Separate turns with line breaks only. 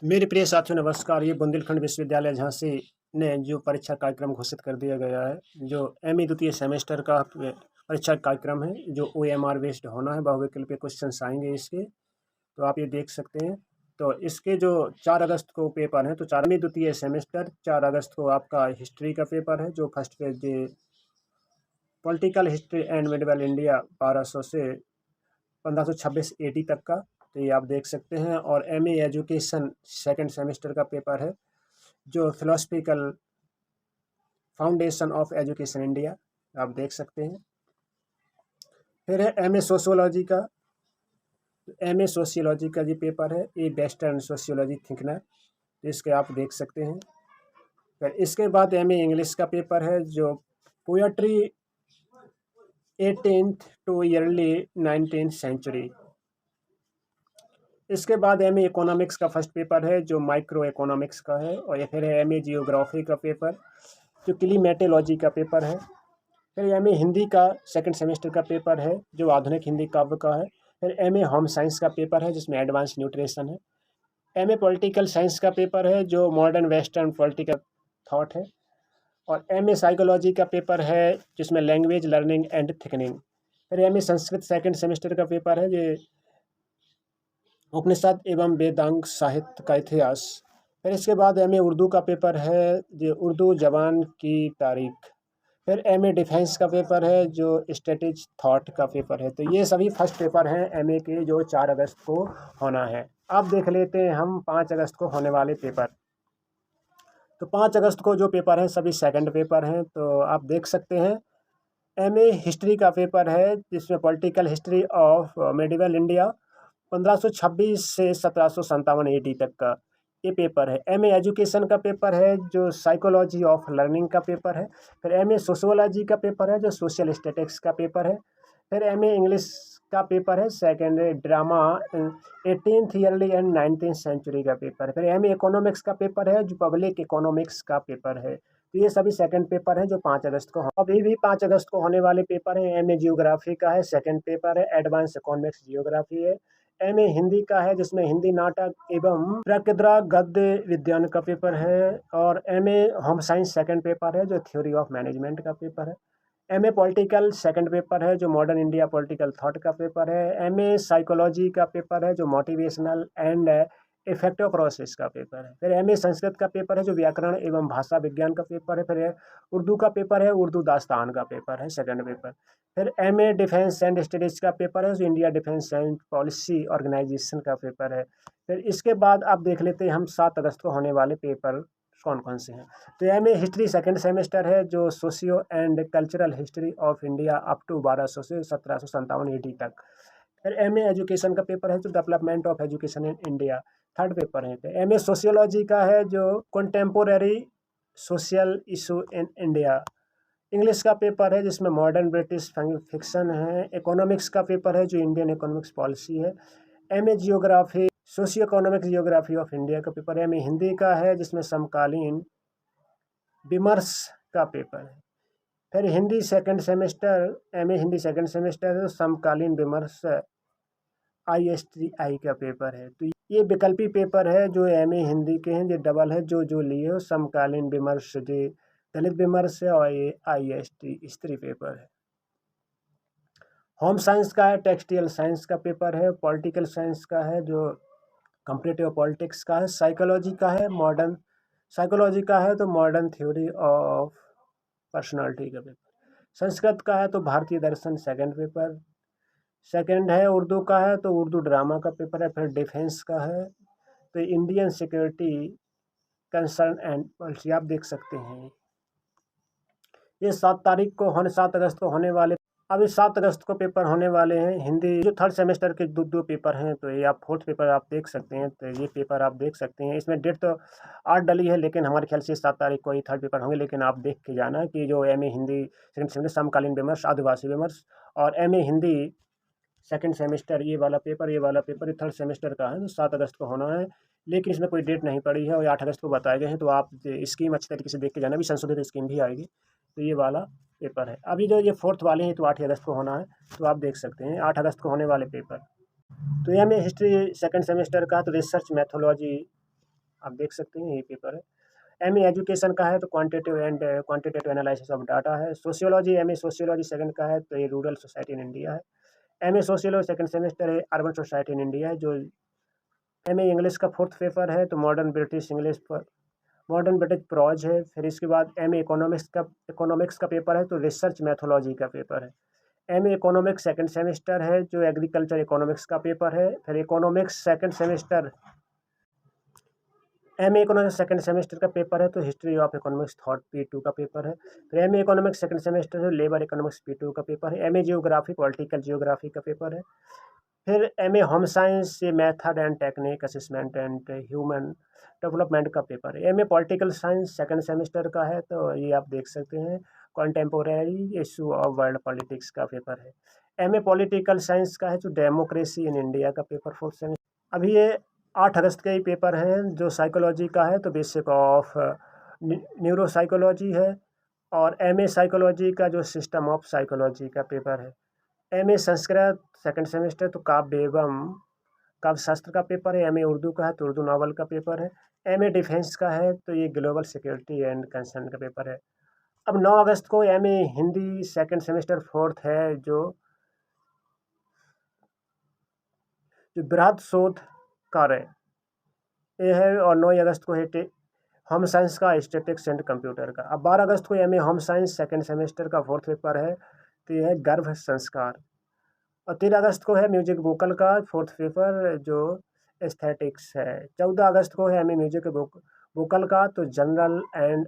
मेरे प्रिय साथियों नमस्कार। ये बुंदेलखंड विश्वविद्यालय झांसी ने जो परीक्षा कार्यक्रम घोषित कर दिया गया है, जो एमए द्वितीय सेमेस्टर का परीक्षा कार्यक्रम है, जो ओएमआर बेस्ड होना है, बहुविकल्पीय क्वेश्चंस आएंगे इसके। तो आप ये देख सकते हैं। तो इसके जो 4 अगस्त को पेपर है, तो 4वीं द्वितीय सेमेस्टर 4 अगस्त को आपका हिस्ट्री का पेपर है, जो first page political history and medieval India 1200 से 1526 एडी तक का। तो ये आप देख सकते हैं। और एमए एजुकेशन सेकंड सेमेस्टर का पेपर है, जो philosophical foundation of education India, आप देख सकते हैं। फिर है एमए सोशियोलॉजी का। एमए सोशियोलॉजी का जो पेपर है, ये वेस्टर्न सोशियोलॉजी थिंकनर, इसके आप देख सकते हैं। फिर इसके बाद एमए इंग्लिश का पेपर है, जो poetry 18th to yearly 19th century. इसके बाद एमए इकोनॉमिक्स का फर्स्ट पेपर है, जो माइक्रो इकोनॉमिक्स का है। और ये फिर है एमए जियोग्राफी का पेपर, जो क्लीमेटोलॉजी का पेपर है। फिर एमए हिंदी का सेकंड सेमेस्टर का पेपर है, जो आधुनिक हिंदी काव्य का है। फिर एमए होम साइंस का पेपर है, जिसमें एडवांस न्यूट्रिशन है। एमए पॉलिटिकल साइंस का पेपर है, जो मॉडर्न वेस्टर्न पॉलिटिकल थॉट है। और एमए साइकोलॉजी का पेपर है, जिसमें लैंग्वेज लर्निंग एंड थिकनिंग। फिर एमए संस्कृत सेकंड सेमेस्टर का पेपर है, जो उपनिषद एवं वेदांग साहित्य का इतिहास। फिर इसके बाद एमए उर्दू का पेपर है, जो उर्दू जबान की तारीख। फिर एमए डिफेंस का पेपर है, जो स्ट्रेटेजी थॉट का पेपर है। तो ये सभी फर्स्ट पेपर हैं एमए के, जो 4 अगस्त को होना है। अब देख लेते हैं हम 5 अगस्त को होने वाले पेपर। तो 5 अगस्त को जो पेपर हैं, सभी सेकंड पेपर हैं। तो आप देख सकते हैं। एमए हिस्ट्री का पेपर है, जिसमें political history of medieval India 1526 से 1757 एडी तक का ये पेपर है। एमए एजुकेशन का पेपर है, जो साइकोलॉजी ऑफ लर्निंग का पेपर है। फिर एमए सोशियोलॉजी का पेपर है, जो सोशल स्टैटिक्स का पेपर है। फिर एमए इंग्लिश का पेपर है, second drama 18th early and 19th century का पेपर है। फिर एमए इकोनॉमिक्स का पेपर है, जो पब्लिक इकोनॉमिक्स का पेपर है। तो ये सभी सेकंड पेपर हैं, जो 5 अगस्त को अभी भी 5 अगस्त को होने वाले पेपर हैं। एमए जियोग्राफी का है, सेकंड पेपर है, एडवांस इकोनॉमिक्स जियोग्राफी है। एमए हिंदी का है, जिसमें हिंदी नाटक एवं प्रकृद्रा गद्य विज्ञान का पेपर है। और MA home science second paper है, जो थ्योरी ऑफ मैनेजमेंट का पेपर है। एमए पॉलिटिकल सेकंड पेपर है, जो मॉडर्न इंडिया पॉलिटिकल थॉट का पेपर है। एमए साइकोलॉजी का पेपर है, जो मोटिवेशनल एंड इफेक्टिव प्रोसेस का पेपर है। फिर एमए संस्कृत का पेपर है, जो व्याकरण एवं भाषा विज्ञान का पेपर है। फिर उर्दू का पेपर है, उर्दू दास्तान का पेपर है, सेकंड पेपर। फिर एमए डिफेंस एंड स्टडीज का पेपर है, जो India defence and policy organisation का पेपर है। फिर इसके बाद आप देख लेते हैं हम 7 अगस्त को होने वाले पेपर कौन कौन से हैं। तो एमए हिस्ट्री सेकंड सेमेस्टर है, जो socio and cultural history of India up to 1200 से 1757 एडी तक। फिर एमए एजुकेशन का पेपर है, जो development of education in India, third paper है। तो एमए सोशियोलॉजी का है, जो contemporary social issue in India. English का पेपर है, जिसमें मॉडर्न ब्रिटिश फिक्शन है। इकोनॉमिक्स का पेपर है, जो इंडियन इकोनॉमिक्स पॉलिसी है। MA geography socio economics geography of India का पेपर है। एमए हिंदी का है, जिसमें समकालीन विमर्श का पेपर है। फिर Hindi second semester, MA Hindi second semester है, तो समकालीन विमर्श ISTI का पेपर है। तो ये विकल्पी पेपर है, जो एमए हिंदी के हैं, जो डबल है, जो लिए हो समकालीन विमर्श, जो दलित विमर्श है। और ये IST स्त्री पेपर है। होम साइंस का है, टेक्सटाइल साइंस का पेपर है। पॉलिटिकल साइंस का है, जो कंपैरेटिव पॉलिटिक्स का है। साइकोलॉजी का है, मॉडर्न साइकोलॉजी का है, तो मॉडर्न थ्योरी ऑफ पर्सनालिटी का पेपर। संस्कृत का है, तो भारतीय दर्शन सेकंड पेपर सेकंड है। उर्दू का है, तो उर्दू ड्रामा का पेपर है। फिर डिफेंस का है, तो Indian security concern and policy, आप देख सकते हैं। ये 7 अगस्त को होने वाले, अभी 7 अगस्त को पेपर होने वाले हैं। हिंदी जो थर्ड सेमेस्टर के दो पेपर हैं, तो ये आप फोर्थ पेपर आप देख सकते हैं। तो ये पेपर आप देख सकते हैं। इसमें डेट तो 8 डली है, लेकिन हमारे ख्याल से 7 तारीख को ही थर्ड पेपर होंगे। लेकिन आप देख के जाना कि जो एमए हिंदी सेकंड सेमेस्टर समकालीन विमर्श आदिवासी विमर्श, और एमए हिंदी सेकंड सेमेस्टर ये वाला पेपर ये थर्ड सेमेस्टर का है, तो 7 अगस्त को होना है। लेकिन इसमें कोई डेट नहीं पड़ी है, और 8 अगस्त को बताए गए हैं। तो आप स्कीम अच्छी तरीके से देख के जाना, भी संशोधित स्कीम भी आएगी। तो ये वाला पेपर है। अभी जो ये फोर्थ वाले हैं, तो 8 अगस्त को होना है। तो आप देख सकते हैं 8 अगस्त को होने वाले पेपर। तो ये हमें हिस्ट्री सेकंड सेमेस्टर का, तो रिसर्च मैथोलॉजी आप देख सकते हैं यही पेपर है। एमए एजुकेशन का है तो क्वांटिटेटिव एनालिसिस ऑफ डाटा है। सोशियोलॉजी, एमए सोशियोलॉजी सेकंड का है तो ये रूरल सोसाइटी इन इंडिया है। एमए सोशियोलॉजी सेकंड सेमेस्टर है अर्बन सोसाइटी इन इंडिया है। जो एमए इंग्लिश का फोर्थ पेपर है तो मॉडर्न ब्रिटिश प्रोज है। फिर इसके बाद एमए इकोनॉमिक्स का पेपर है तो रिसर्च मैथोलॉजी का पेपर है। एमए इकोनॉमिक्स सेकंड सेमेस्टर है जो एग्रीकल्चर इकोनॉमिक्स का पेपर है। फिर economics second semester MA economics second semester का पेपर है तो history of economics thought P2 का पेपर है। फिर एमए इकोनॉमिक्स सेकंड सेमेस्टर है लेबर इकोनॉमिक्स P2 का पेपर है। एमए जियोग्राफी पॉलिटिकल जियोग्राफी का पेपर है। फिर एमए होम साइंस ये method and technique assessment and human development का पेपर है। MA political science second semester का है तो ये आप देख सकते हैं कॉन्टेम्पोरेरी इशू ऑफ वर्ल्ड पॉलिटिक्स का पेपर है। एमए पॉलिटिकल साइंस का है जो डेमोक्रेसी इन इंडिया का पेपर फोर्थ सेमेस्टर। अभी ये 8 अगस्त के ही पेपर हैं। जो साइकोलॉजी का है तो बेसिक ऑफ न्यूरो साइकोलॉजी है। और एमए साइकोलॉजी का जो सिस्टम ऑफ साइकोलॉजी का पेपर है। एमए संस्कृत सेकंड सेमेस्टर तो काव्य एवं काव्य शास्त्र का पेपर है। एमए उर्दू का है तो उर्दू नावल का पेपर है। एमए डिफेंस का है तो ये ग्लोबल सिक्योरिटी एंड कंसर्न का पेपर है। अब 9 अगस्त को MA Hindi second semester fourth है जो बृहद शोध कार्य ये है। और 9 अगस्त को है होम साइंस का स्टैटिक्स एंड कंप्यूटर का। अब 12 अगस्त को MA home science second semester का फोर्थ पेपर है तो ये है गर्भ संस्कार। और 13 अगस्त को है म्यूजिक वोकल का फोर्थ पेपर जो एस्थेटिक्स है। 14 अगस्त को है एमए म्यूजिक वोकल का तो जनरल एंड